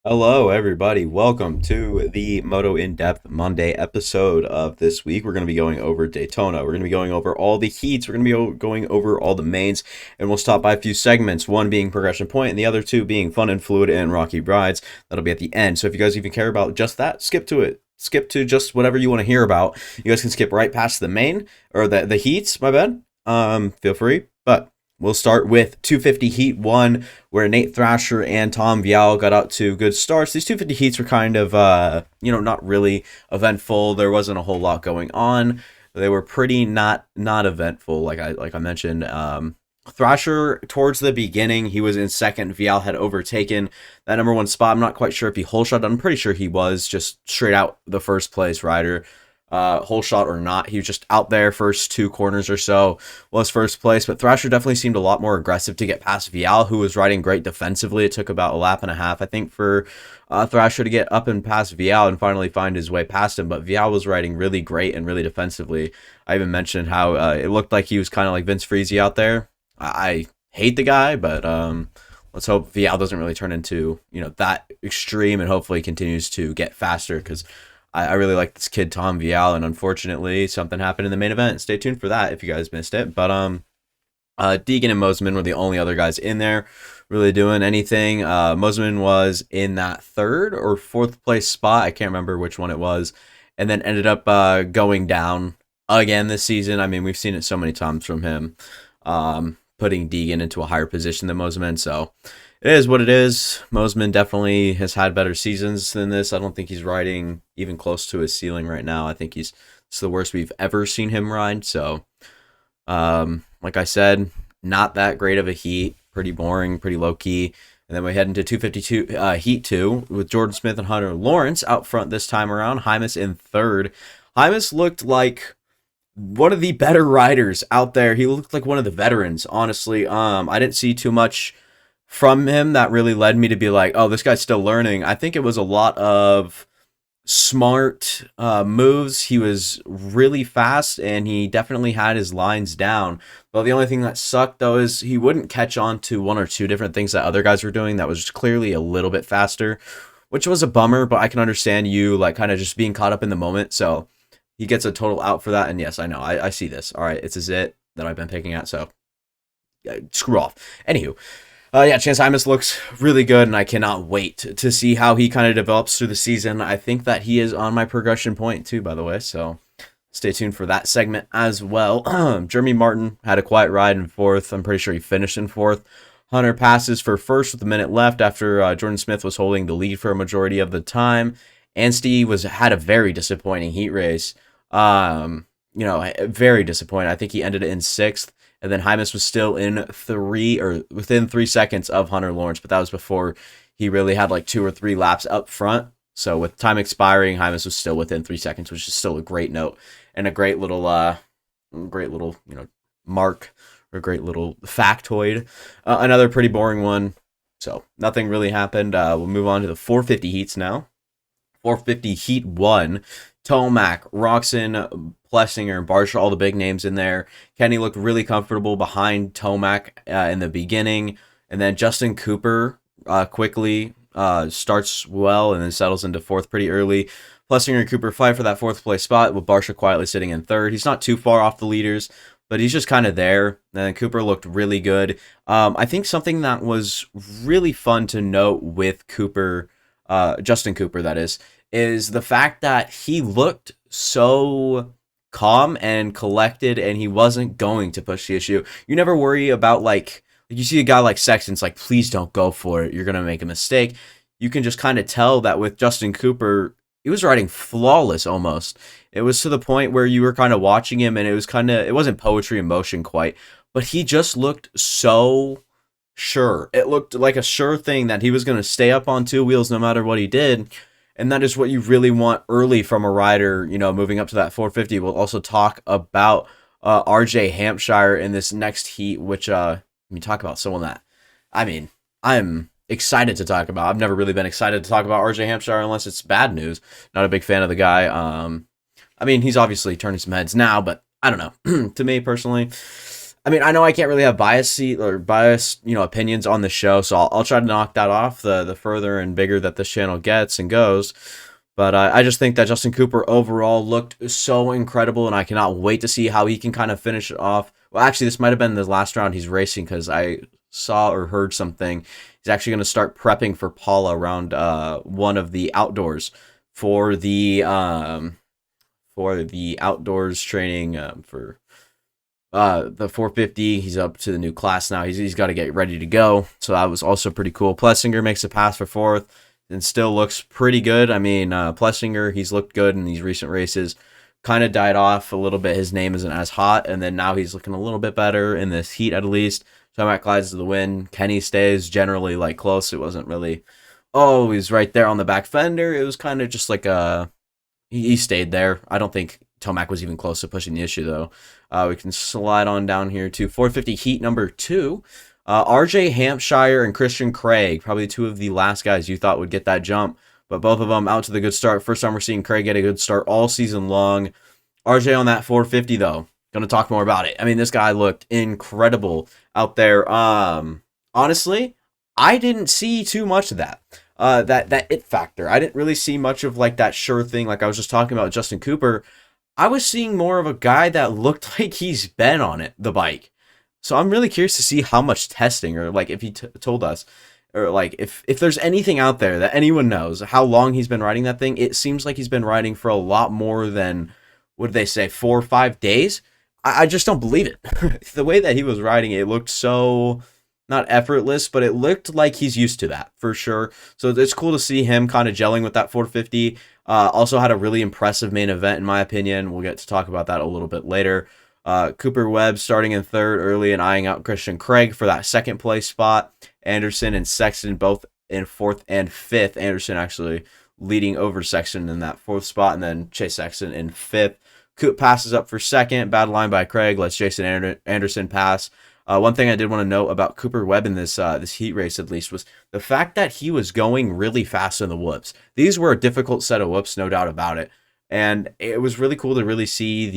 Hello, everybody. Welcome to the Moto In-Depth Monday episode of this week. We're going to be going over Daytona. We're going to be going over all the heats. We're going to be going over all the mains, and we'll stop by a few segments, one being Progression Point and the other two being Fun and Fluid and Rocky Brides. That'll be at the end. So if you guys even care about just that, skip to it. Skip to just whatever you want to hear about. You guys can skip right past the main, or the heats, my bad. Feel free, but we'll start with 250 Heat 1, where Nate Thrasher and Tom Vial got out to good starts. These 250 heats were kind of, not really eventful. There wasn't a whole lot going on. They were pretty not eventful, like I mentioned. Thrasher, towards the beginning, he was in second. Vial had overtaken that number one spot. I'm not quite sure if he hole shot. I'm pretty sure he was just straight out the first place rider. Whole shot or not, he was just out there first two corners or so, was first place. But Thrasher definitely seemed a lot more aggressive to get past Vial, who was riding great defensively. It took about a lap and a half, I think, for Thrasher to get up and past Vial and finally find his way past him. But Vial was riding really great and really defensively. I even mentioned how it looked like he was kind of like Vince Freezy out there. I hate the guy, but let's hope Vial doesn't really turn into that extreme, and hopefully continues to get faster, because I really like this kid, Tom Vial, and unfortunately, something happened in the main event. Stay tuned for that if you guys missed it. But Deegan and Mosman were the only other guys in there really doing anything. Mosman was in that third or fourth place spot. I can't remember which one it was. And then ended up going down again this season. I mean, we've seen it so many times from him, putting Deegan into a higher position than Mosman. So it is what it is. Mosman definitely has had better seasons than this. I don't think he's riding even close to his ceiling right now. I think it's the worst we've ever seen him ride. So, like I said, not that great of a heat. Pretty boring, pretty low key. And then we head into 252 Heat 2 with Jordan Smith and Hunter Lawrence out front this time around. Hymas in third. Hymas looked like one of the better riders out there. He looked like one of the veterans, honestly. I didn't see too much from him that really led me to be like, oh, this guy's still learning. I think it was a lot of smart moves. He was really fast, and he definitely had his lines down. But the only thing that sucked, though, is he wouldn't catch on to one or two different things that other guys were doing that was clearly a little bit faster, which was a bummer, but I can understand you like kind of just being caught up in the moment. So he gets a total out for that, and yes, I know. I see this. All right, it's a zit that I've been picking at, so screw off. Anywho, Chance Hymas looks really good, and I cannot wait to see how he kind of develops through the season. I think that he is on my progression point, too, by the way, so stay tuned for that segment as well. Jeremy Martin had a quiet ride in fourth. I'm pretty sure he finished in fourth. Hunter passes for first with a minute left after Jordan Smith was holding the lead for a majority of the time. Anstey had a very disappointing heat race. Very disappointing. I think he ended it in sixth. And then Hymas was still in within 3 seconds of Hunter Lawrence, but that was before he really had like 2 or 3 laps up front. So with time expiring, Hymas was still within 3 seconds, which is still a great note and a great little mark, or great little factoid. Another pretty boring one. So nothing really happened. We'll move on to the 450 heats now. 450 Heat 1. Tomac, Roxon, Plessinger, and Barsha, all the big names in there. Kenny looked really comfortable behind Tomac in the beginning. And then Justin Cooper quickly starts well and then settles into fourth pretty early. Plessinger and Cooper fight for that fourth place spot, with Barsha quietly sitting in third. He's not too far off the leaders, but he's just kind of there. And then Cooper looked really good. I think something that was really fun to note with Cooper, Justin Cooper, that is the fact that he looked so calm and collected, and he wasn't going to push the issue. You never worry about, like you see a guy like Sexton, it's like, please don't go for it. You're going to make a mistake. You can just kind of tell that with Justin Cooper, he was riding flawless almost. It was to the point where you were kind of watching him, and it wasn't poetry in motion quite, but he just looked so sure. It looked like a sure thing that he was going to stay up on 2 wheels no matter what he did. And that is what you really want early from a rider, moving up to that 450. We'll also talk about RJ Hampshire in this next heat, which, talk about someone that, I'm excited to talk about. I've never really been excited to talk about RJ Hampshire unless it's bad news. Not a big fan of the guy. He's obviously turning some heads now, but I don't know. To me personally, I mean, I know I can't really have biased, opinions on the show, so I'll try to knock that off the further and bigger that this channel gets and goes. But I just think that Justin Cooper overall looked so incredible, and I cannot wait to see how he can kind of finish it off. Well, actually, this might have been the last round he's racing because I saw or heard something. He's actually going to start prepping for Paula around one of the outdoors for the outdoors training for the 450. He's up to the new class now. He's got to get ready to go. So that was also pretty cool. Plessinger makes a pass for fourth and still looks pretty good. I mean, Plessinger, he's looked good in these recent races. Kind of died off a little bit. His name isn't as hot, and then now he's looking a little bit better in this heat at least. Tomac glides to the win. Kenny stays generally like close. It wasn't really, oh, he's right there on the back fender. It was kind of just like he stayed there. I don't think Tomac was even close to pushing the issue though. We can slide on down here to 450 heat number 2. RJ Hampshire and Christian Craig, probably two of the last guys you thought would get that jump, but both of them out to the good start. First time we're seeing Craig get a good start all season long. RJ on that 450 though, going to talk more about it. I mean, this guy looked incredible out there. Honestly, I didn't see too much of that. That it factor. I didn't really see much of like that sure thing. Like I was just talking about Justin Cooper. I was seeing more of a guy that looked like he's been on the bike. So I'm really curious to see how much testing, or like if he told us, or like if there's anything out there that anyone knows how long he's been riding that thing. It seems like he's been riding for a lot more than, what did they say, 4 or 5 days. I just don't believe it. The way that he was riding it looked so not effortless, but it looked like he's used to that for sure. So it's cool to see him kind of gelling with that 450. Also had a really impressive main event, in my opinion. We'll get to talk about that a little bit later. Cooper Webb starting in third early and eyeing out Christian Craig for that second place spot. Anderson and Sexton both in fourth and fifth. Anderson actually leading over Sexton in that fourth spot, and then Chase Sexton in fifth. Coop passes up for second. Bad line by Craig. Lets Jason Anderson pass. One thing I did want to note about Cooper Webb in this heat race, at least, was the fact that he was going really fast in the whoops. These were a difficult set of whoops, no doubt about it. And it was really cool to really see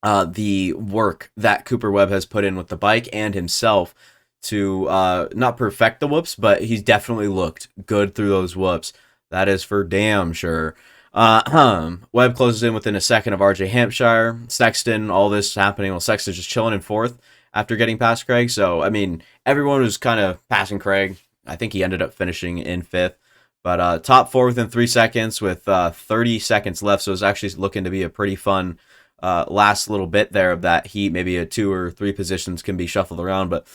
the work that Cooper Webb has put in with the bike and himself to not perfect the whoops, but he's definitely looked good through those whoops. That is for damn sure. Webb closes in within a second of RJ Hampshire. Sexton, all this happening while Sexton's just chilling in fourth after getting past Craig. So, I mean, everyone was kind of passing Craig. I think he ended up finishing in fifth. But top four within 3 seconds with 30 seconds left. So it's actually looking to be a pretty fun last little bit there of that heat. Maybe a 2 or 3 positions can be shuffled around. But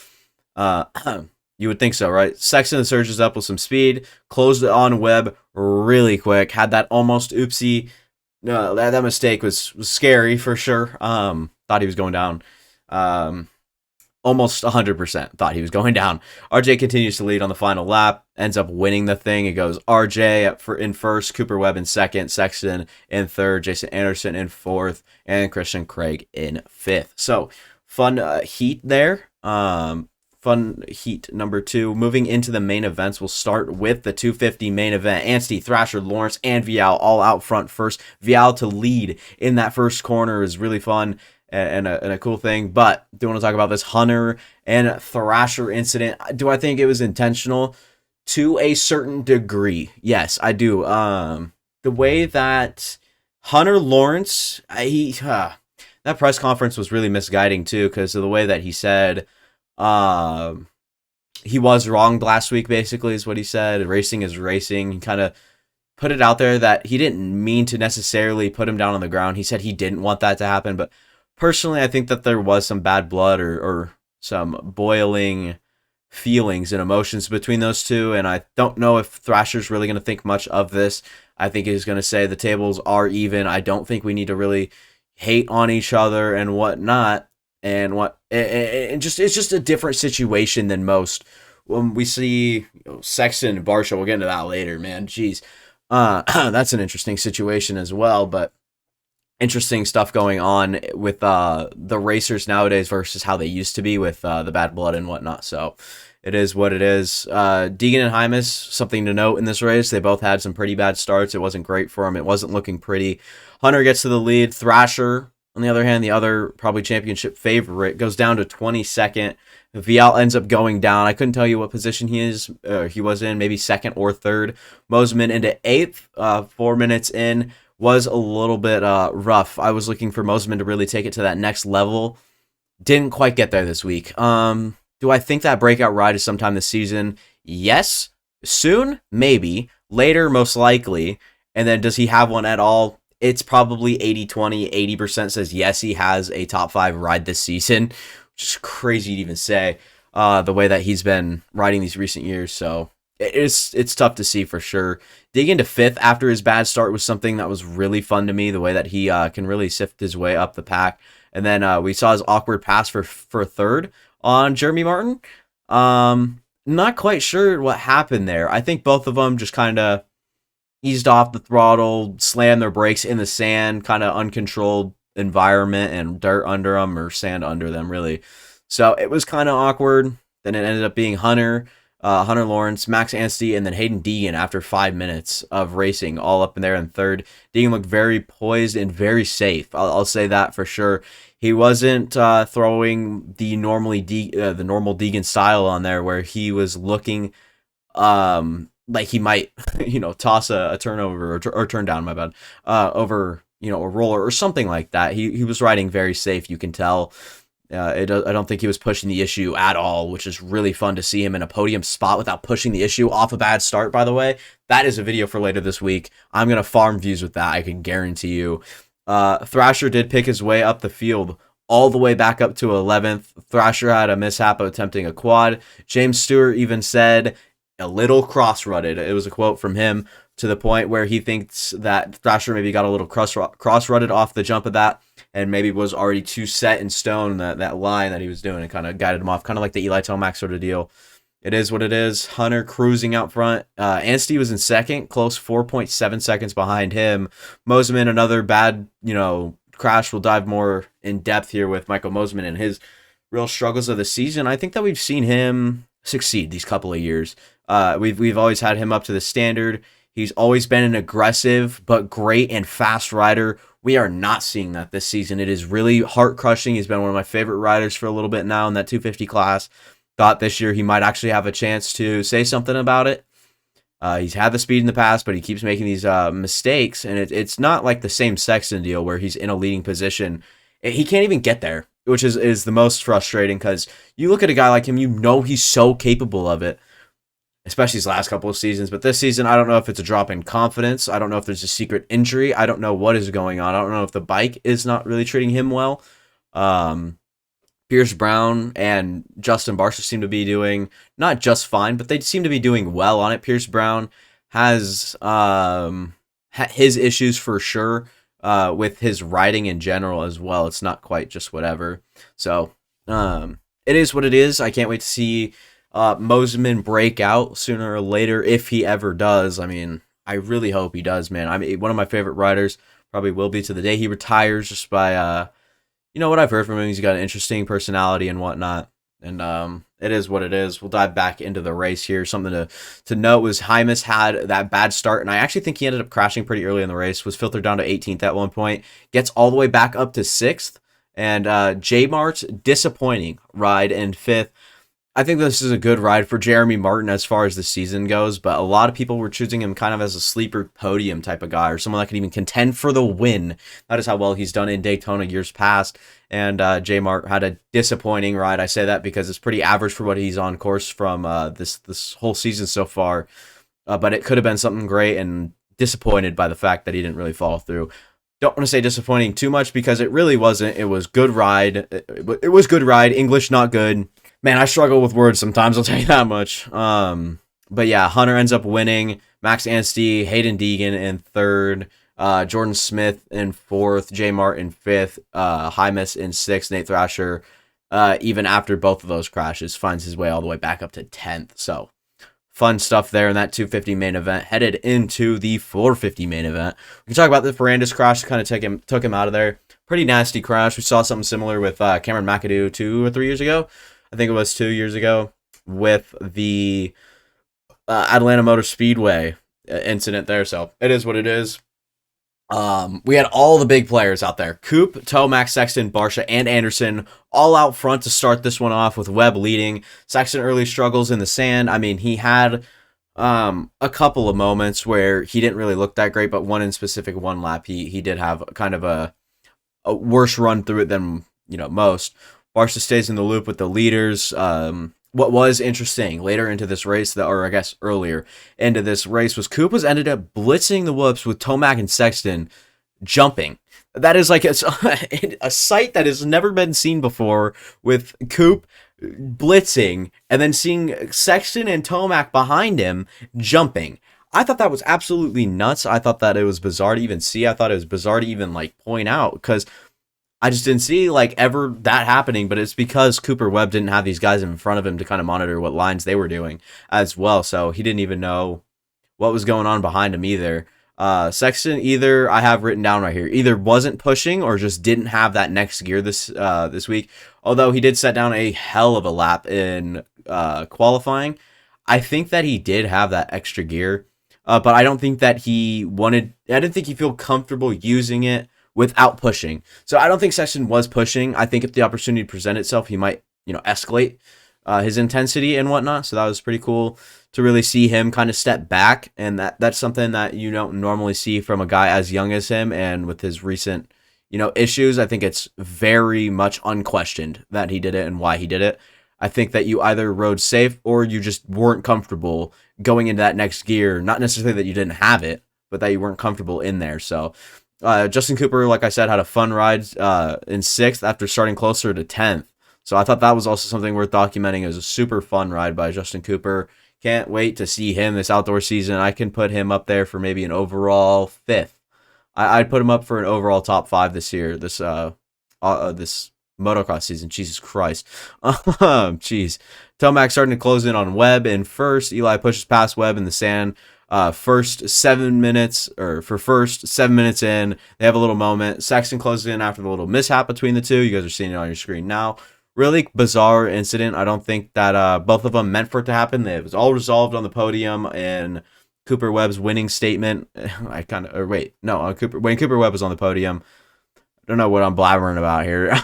you would think so, right? Sexton surges up with some speed. Closed it on Webb really quick. Had that almost oopsie. No, that mistake was scary for sure. Thought he was going down. Almost 100% thought he was going down. RJ continues to lead on the final lap, ends up winning the thing. It goes RJ in first, Cooper Webb in second, Sexton in third, Jason Anderson in fourth, and Christian Craig in fifth. So fun heat there. Fun heat number 2. Moving into the main events, we'll start with the 250 main event. Anstey, Thrasher, Lawrence, and Vial all out front first. Vial to lead in that first corner is really fun and a cool thing. But do want to talk about this Hunter and Thrasher incident. Do I think it was intentional? To a certain degree, yes, I do. The way that Hunter Lawrence, that press conference was really misguiding too, because of the way that he said he was wronged last week, basically, is what he said. Racing is racing. He kind of put it out there that he didn't mean to necessarily put him down on the ground. He said he didn't want that to happen, but personally, I think that there was some bad blood or some boiling feelings and emotions between those two, and I don't know if Thrasher's really going to think much of this. I think he's going to say the tables are even. I don't think we need to really hate on each other and whatnot. And it's just a different situation than most. When we see Sexton and Barsha, we'll get into that later, man. Jeez. That's an interesting situation as well, but interesting stuff going on with the racers nowadays versus how they used to be with the bad blood and whatnot. So it is what it is. Deegan and Hymas, something to note in this race. They both had some pretty bad starts. It wasn't great for them. It wasn't looking pretty. Hunter gets to the lead. Thrasher On the other hand, the other probably championship favorite goes down to 22nd. Vial ends up going down. I couldn't tell you what position he was in, maybe second or third. Mosiman into 8th, 4 minutes in. Was a little bit rough. I was looking for Mosiman to really take it to that next level. Didn't quite get there this week. Do I think that breakout ride is sometime this season? Yes. Soon? Maybe. Later, most likely. And then does he have one at all? It's probably 80-20. 80% says yes, he has a top 5 ride this season, which is crazy to even say, the way that he's been riding these recent years. So it's tough to see for sure. Digging to 5th after his bad start was something that was really fun to me, the way that he can really sift his way up the pack. And then we saw his awkward pass for 3rd on Jeremy Martin. Not quite sure what happened there. I think both of them just kind of eased off the throttle, slammed their brakes in the sand, kind of uncontrolled environment and dirt under them or sand under them, really. So it was kind of awkward. Then it ended up being Hunter Lawrence, Max Anstey, and then Haiden Deegan after 5 minutes of racing, all up in there in 3rd. Deegan looked very poised and very safe. I'll say that for sure. He wasn't throwing the normal Deegan style on there, where he was looking like he might, toss a turnover or turn down, my bad, over, a roller or something like that. He was riding very safe, you can tell. I don't think he was pushing the issue at all, which is really fun to see him in a podium spot without pushing the issue off a bad start, by the way. That is a video for later this week. I'm going to farm views with that, I can guarantee you. Thrasher did pick his way up the field all the way back up to 11th. Thrasher had a mishap attempting a quad. James Stewart even said a little cross-rutted. It was a quote from him, to the point where he thinks that Thrasher maybe got a little cross-rutted off the jump of that, and maybe was already too set in stone, that line that he was doing, and kind of guided him off, kind of like the Eli Tomac sort of deal. It is what it is. Hunter cruising out front. Anstey was in second, close 4.7 seconds behind him. Mosiman, another bad, crash. We'll dive more in depth here with Michael Mosiman and his real struggles of the season. I think that we've seen him succeed these couple of years. We've always had him up to the standard. He's always been an aggressive but great and fast rider. We are not seeing that this season. It is really heart-crushing. He's been one of my favorite riders for a little bit now in that 250 class. Thought this year he might actually have a chance to say something about it. He's had the speed in the past, but he keeps making these mistakes, and it's not like the same Sexton deal where he's in a leading position. He can't even get there, which is the most frustrating, because you look at a guy like him, he's so capable of it, especially his last couple of seasons. But this season, I don't know if it's a drop in confidence. I don't know if there's a secret injury. I don't know what is going on. I don't know if the bike is not really treating him well. Pierce Brown and Justin Barcia seem to be doing not just fine, but they seem to be doing well on it. Pierce Brown has his issues for sure with his riding in general as well. It's not quite just whatever. So it is what it is. I can't wait to see Mosiman break out sooner or later, if he ever does. I mean, I really hope he does, man. I mean, one of my favorite riders, probably will be to the day he retires, just by what I've heard from him. He's got an interesting personality and whatnot, and it is what it is. We'll dive back into the race here. Something to note was Hymas had that bad start, and I actually think he ended up crashing pretty early in the race, was filtered down to 18th at one point, gets all the way back up to 6th, and J-Mart's disappointing ride in 5th. I think this is a good ride for Jeremy Martin as far as the season goes, but a lot of people were choosing him kind of as a sleeper podium type of guy, or someone that could even contend for the win. That is how well he's done in Daytona years past, and J-Mart had a disappointing ride. I say that because it's pretty average for what he's on course from this whole season so far, but it could have been something great, and disappointed by the fact that he didn't really follow through. Don't want to say disappointing too much, because it really wasn't. It was good ride. It was good ride. English not good. Man, I struggle with words sometimes, I'll tell you that much. But yeah, Hunter ends up winning. Max Anstey, Haiden Deegan in 3rd. Jordan Smith in 4th. J Mart in 5th. Hymas in 6th. Nate Thrasher, even after both of those crashes, finds his way all the way back up to 10th. So, fun stuff there in that 250 main event. Headed into the 450 main event. We can talk about the Ferrandis crash, kind of took him out of there. Pretty nasty crash. We saw something similar with Cameron McAdoo 2 or 3 years ago. I think it was 2 years ago, with the Atlanta Motor Speedway incident there. So it is what it is. We had all the big players out there. Coop, Tomac, Sexton, Barsha, and Anderson all out front to start this one off with Webb leading. Sexton early struggles in the sand. I mean, he had a couple of moments where he didn't really look that great, but one in specific, one lap, he did have kind of a worse run through it than, most. Barsha stays in the loop with the leaders. What was interesting later into this race, or I guess earlier into this race, was Coop ended up blitzing the whoops with Tomac and Sexton jumping. That is like a sight that has never been seen before, with Coop blitzing and then seeing Sexton and Tomac behind him jumping. I thought that was absolutely nuts. I thought that it was bizarre to even see. I thought it was bizarre to even point out, because I just didn't see ever that happening, but it's because Cooper Webb didn't have these guys in front of him to kind of monitor what lines they were doing as well. So he didn't even know what was going on behind him either. Sexton, either I have written down right here, either wasn't pushing or just didn't have that next gear this week. Although he did set down a hell of a lap in qualifying. I think that he did have that extra gear, but I don't think that I didn't think he feel comfortable using it without pushing. So I don't think Sexton was pushing. I think if the opportunity presented itself, he might, escalate his intensity and whatnot. So that was pretty cool to really see him kind of step back. And that's something that you don't normally see from a guy as young as him. And with his recent, issues, I think it's very much unquestioned that he did it and why he did it. I think that you either rode safe or you just weren't comfortable going into that next gear. Not necessarily that you didn't have it, but that you weren't comfortable in there. So Justin Cooper, like I said, had a fun ride in 6th after starting closer to 10th. So I thought that was also something worth documenting. It was a super fun ride by Justin Cooper. Can't wait to see him this outdoor season. I can put him up there for maybe an overall 5th. I'd put him up for an overall top 5 this year. This motocross season. Jesus Christ. Jeez. Tomac starting to close in on Webb in first. Eli pushes past Webb in the sand. First 7 minutes in, they have a little moment. Sexton closes in after the little mishap between the two. You guys are seeing it on your screen now. Really bizarre incident. I don't think that both of them meant for it to happen. It was all resolved on the podium in Cooper Webb's winning statement. When Cooper Webb was on the podium. I don't know what I'm blabbering about here,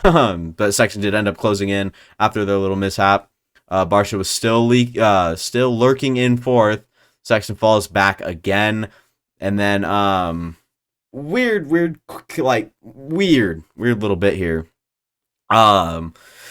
but Sexton did end up closing in after their little mishap. Barsha was still lurking in 4th. Sexton falls back again, and then weird little bit here.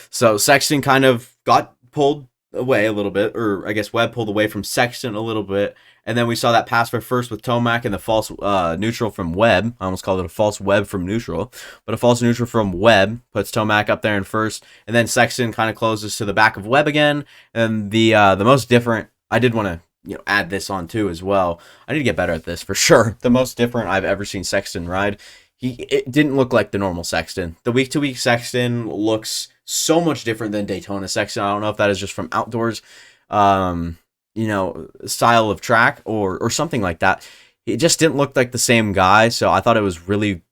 So Sexton kind of got pulled away a little bit, or I guess Webb pulled away from Sexton a little bit, and then we saw that pass for first with Tomac and the false neutral from Webb. I almost called it a false Webb from neutral, but a false neutral from Webb puts Tomac up there in first, and then Sexton kind of closes to the back of Webb again. And the most different, I did want to add this on too as well. I need to get better at this for sure. The most different I've ever seen Sexton ride. It didn't look like the normal Sexton. The week-to-week Sexton looks so much different than Daytona Sexton. I don't know if that is just from outdoors, style of track or something like that. It just didn't look like the same guy. So I thought it was really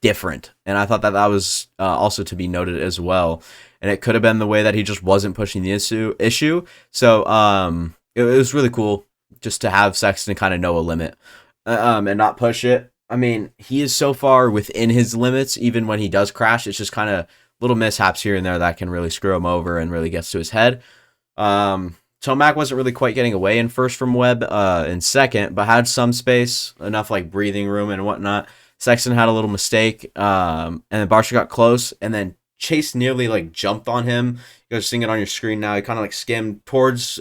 different. And I thought that was also to be noted as well. And it could have been the way that he just wasn't pushing the issue. So, it was really cool just to have Sexton kind of know a limit and not push it. I mean, he is so far within his limits, even when he does crash. It's just kind of little mishaps here and there that can really screw him over and really gets to his head. Tomac wasn't really quite getting away in first from Webb in second, but had some space, enough breathing room and whatnot. Sexton had a little mistake, and then Barsha got close, and then Chase nearly jumped on him. You guys are seeing it on your screen now. He kind of skimmed towards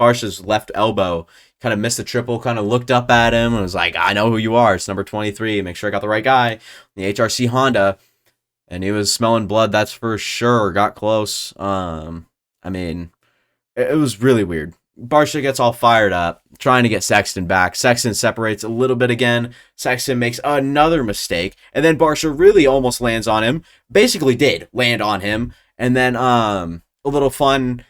Barsha's left elbow, kind of missed the triple, kind of looked up at him and was like, I know who you are. It's number 23. Make sure I got the right guy. The HRC Honda. And he was smelling blood, that's for sure. Got close. I mean, it was really weird. Barsha gets all fired up, trying to get Sexton back. Sexton separates a little bit again. Sexton makes another mistake. And then Barsha really almost lands on him. Basically did land on him. And then a little fun,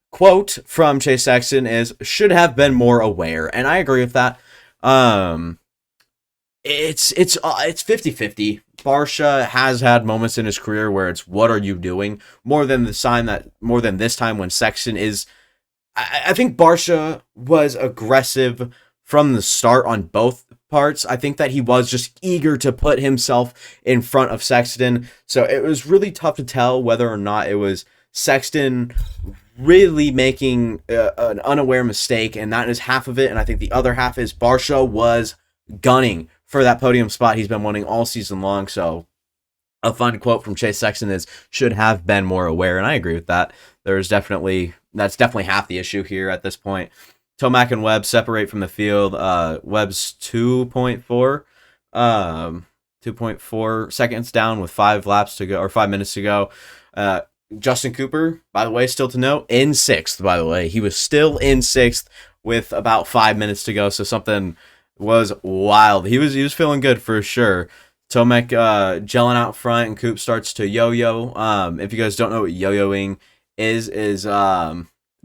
quote from Chase Sexton is, should have been more aware. And I agree with that. It's 50-50. Barsha has had moments in his career where it's, what are you doing? More than this time when Sexton is, I think Barsha was aggressive from the start on both parts. I think that he was just eager to put himself in front of Sexton. So it was really tough to tell whether or not it was Sexton really making an unaware mistake, and that is half of it. And I think the other half is Barsha was gunning for that podium spot he's been wanting all season long. So a fun quote from Chase Sexton is, should have been more aware. And I agree with that. That's definitely half the issue here at this point. Tomac and Webb separate from the field. Webb's 2.4 seconds down with 5 laps to go, or 5 minutes to go. Justin Cooper, by the way, still to note, in 6th, by the way. He was still in 6th with about 5 minutes to go, so something was wild. He was feeling good for sure. Tomac gelling out front, and Coop starts to yo-yo. If you guys don't know what yo-yoing is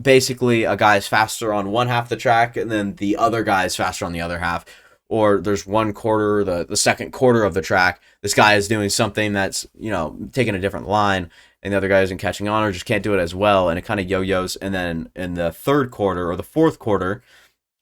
basically a guy's faster on one half of the track, and then the other guy's faster on the other half. Or there's one quarter, the second quarter of the track, this guy is doing something that's, taking a different line, and the other guy isn't catching on or just can't do it as well, and it kind of yo-yos. And then in the third quarter or the fourth quarter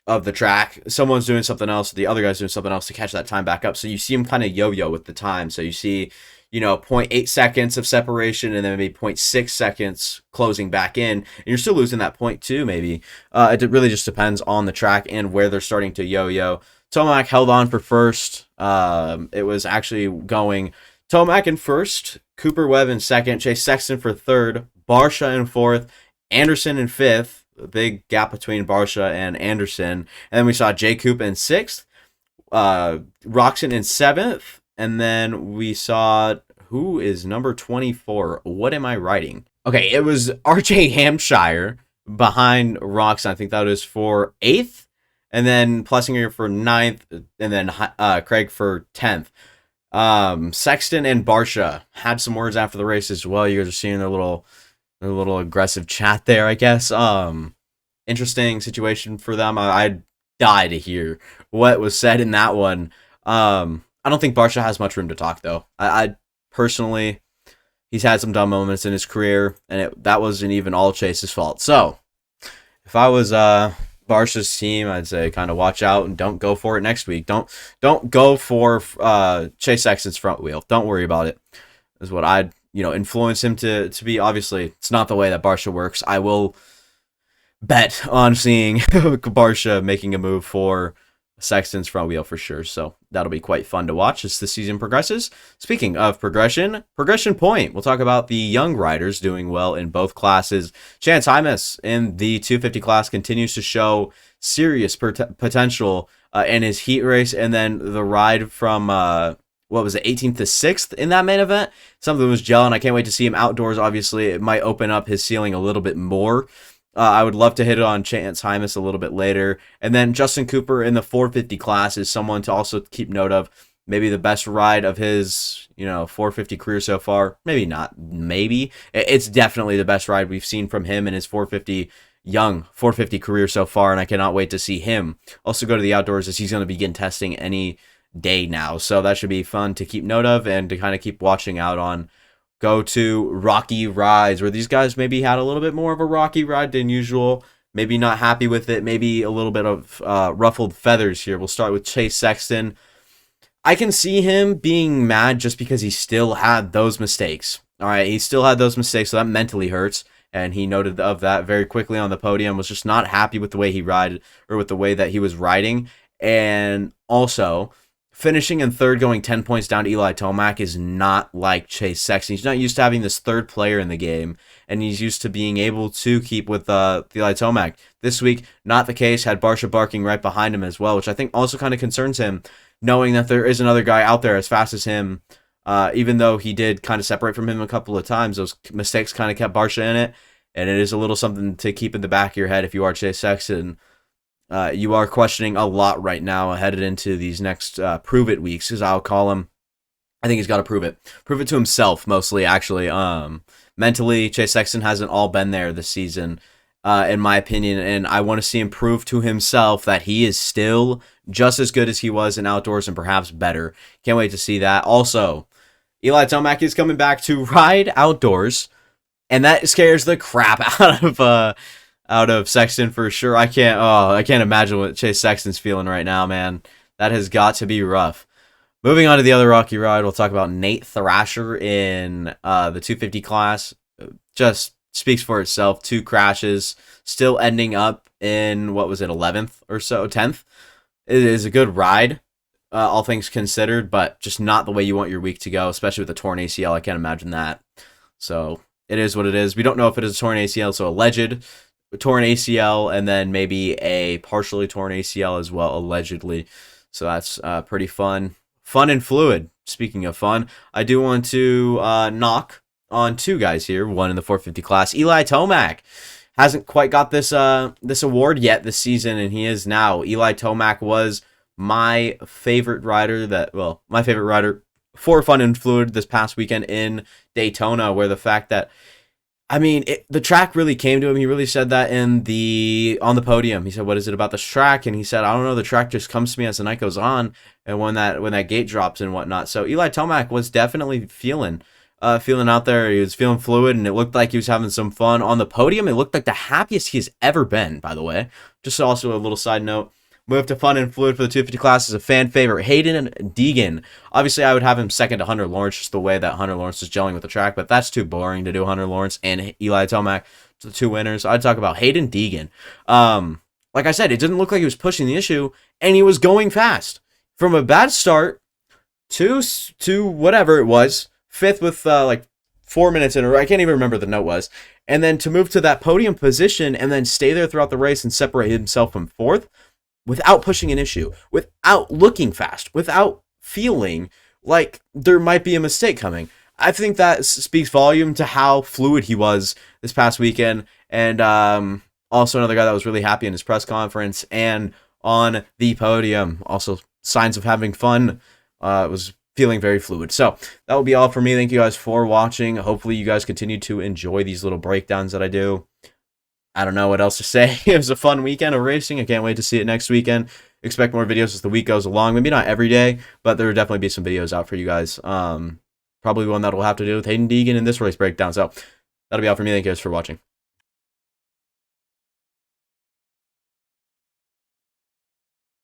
of the track, someone's doing something else, the other guy's doing something else to catch that time back up. So you see him kind of yo-yo with the time. So you see, 0.8 seconds of separation, and then maybe 0.6 seconds closing back in, and you're still losing that 0.2 maybe. It really just depends on the track and where they're starting to yo-yo. Tomac held on for first. It was actually going Tomac in first, Cooper Webb in second, Chase Sexton for third, Barsha in fourth, Anderson in fifth. A big gap between Barsha and Anderson. And then we saw J. Coop in sixth, Roxon in seventh, and then we saw, who is number 24? What am I writing? Okay, it was RJ Hampshire behind Roxon. I think that was for 8th. And then Plessinger for 9th, and then Craig for 10th. Sexton and Barsha had some words after the race as well. You guys are seeing their little aggressive chat there, I guess. Interesting situation for them. I'd die to hear what was said in that one. I don't think Barsha has much room to talk, though. I personally, he's had some dumb moments in his career, and that wasn't even all Chase's fault. So, if I was Barsha's team, I'd say kind of watch out and don't go for it next week. Don't go for Chase Sexton's front wheel. Don't worry about it. Is what I'd influence him to be. Obviously, it's not the way that Barsha works. I will bet on seeing Barsha making a move for Sexton's front wheel for sure. So that'll be quite fun to watch as the season progresses. Speaking of progression point. We'll talk about the young riders doing well in both classes. Chance Hymas in the 250 class continues to show serious potential in his heat race, and then the ride from 18th to 6th in that main event. Something was gelling. I can't wait to see him outdoors. Obviously, it might open up his ceiling a little bit more. I would love to hit it on Chance Hymas a little bit later. And then Justin Cooper in the 450 class is someone to also keep note of. Maybe the best ride of his, 450 career so far. Maybe not. Maybe. It's definitely the best ride we've seen from him in his 450 career so far, and I cannot wait to see him also go to the outdoors, as he's going to begin testing any day now. So that should be fun to keep note of and to kind of keep watching out on. Go to rocky rides, where these guys maybe had a little bit more of a rocky ride than usual. Maybe not happy with it. Maybe a little bit of ruffled feathers here. We'll start with Chase Sexton. I can see him being mad just because he still had those mistakes. All right, he still had those mistakes, so that mentally hurts. And he noted of that very quickly on the podium. Was just not happy with the way he ride, or with the way that he was riding. And also, finishing in third, going 10 points down to Eli Tomac is not like Chase Sexton. He's not used to having this third player in the game, and he's used to being able to keep with Eli Tomac. This week, not the case. Had Barsha barking right behind him as well, which I think also kind of concerns him, knowing that there is another guy out there as fast as him. Even though he did kind of separate from him a couple of times, those mistakes kind of kept Barsha in it, and it is a little something to keep in the back of your head if you are Chase Sexton. You are questioning a lot right now headed into these next prove it weeks, as I'll call them. I think he's got to prove it to himself mostly, actually. Mentally, Chase Sexton hasn't all been there this season, in my opinion, and I want to see him prove to himself that he is still just as good as he was in outdoors, and perhaps better. Can't wait to see that. Also, Eli Tomac is coming back to ride outdoors, and that scares the crap out of Sexton for sure. I can't imagine what Chase Sexton's feeling right now, man. That has got to be rough. Moving on to the other rocky ride, we'll talk about Nate Thrasher in the 250 class. Just speaks for itself. 2 crashes, still ending up in, what was it, 11th or so, 10th. It is a good ride, all things considered, but just not the way you want your week to go, especially with a torn ACL. I can't imagine that. So it is what it is. We don't know if it is a torn ACL, so alleged torn ACL, and then maybe a partially torn ACL as well, allegedly. So that's pretty fun. Fun and fluid. Speaking of fun, I do want to knock on 2 guys here. One in the 450 class. Eli Tomac hasn't quite got this this award yet this season, and he is now. Eli Tomac was my favorite rider my favorite rider for fun and fluid this past weekend in Daytona, where the fact that, I mean, the track really came to him. He really said that on the podium. He said, "What is it about this track?" And he said, "I don't know. The track just comes to me as the night goes on, and when that gate drops and whatnot." So Eli Tomac was definitely feeling out there. He was feeling fluid, and it looked like he was having some fun on the podium. It looked like the happiest he's ever been. By the way, just also a little side note. Move to fun and fluid for the 250 class is a fan favorite, Haiden and Deegan. Obviously, I would have him second to Hunter Lawrence, just the way that Hunter Lawrence is gelling with the track, but that's too boring to do Hunter Lawrence and Eli Tomac, the 2 winners. I'd talk about Haiden Deegan. Like I said, it didn't look like he was pushing the issue, and he was going fast. From a bad start to whatever it was, 5th with like 4 minutes in a row. I can't even remember the note was. And then to move to that podium position and then stay there throughout the race and separate himself from 4th, without pushing an issue, without looking fast, without feeling like there might be a mistake coming. I think that speaks volume to how fluid he was this past weekend. And also another guy that was really happy in his press conference and on the podium. Also signs of having fun. Was feeling very fluid. So that will be all for me. Thank you guys for watching. Hopefully you guys continue to enjoy these little breakdowns that I do. I don't know what else to say. It was a fun weekend of racing. I can't wait to see it next weekend. Expect more videos as the week goes along. Maybe not every day, but there will definitely be some videos out for you guys. Probably one that will have to do with Haiden Deegan in this race breakdown. So that'll be all for me. Thank you guys for watching.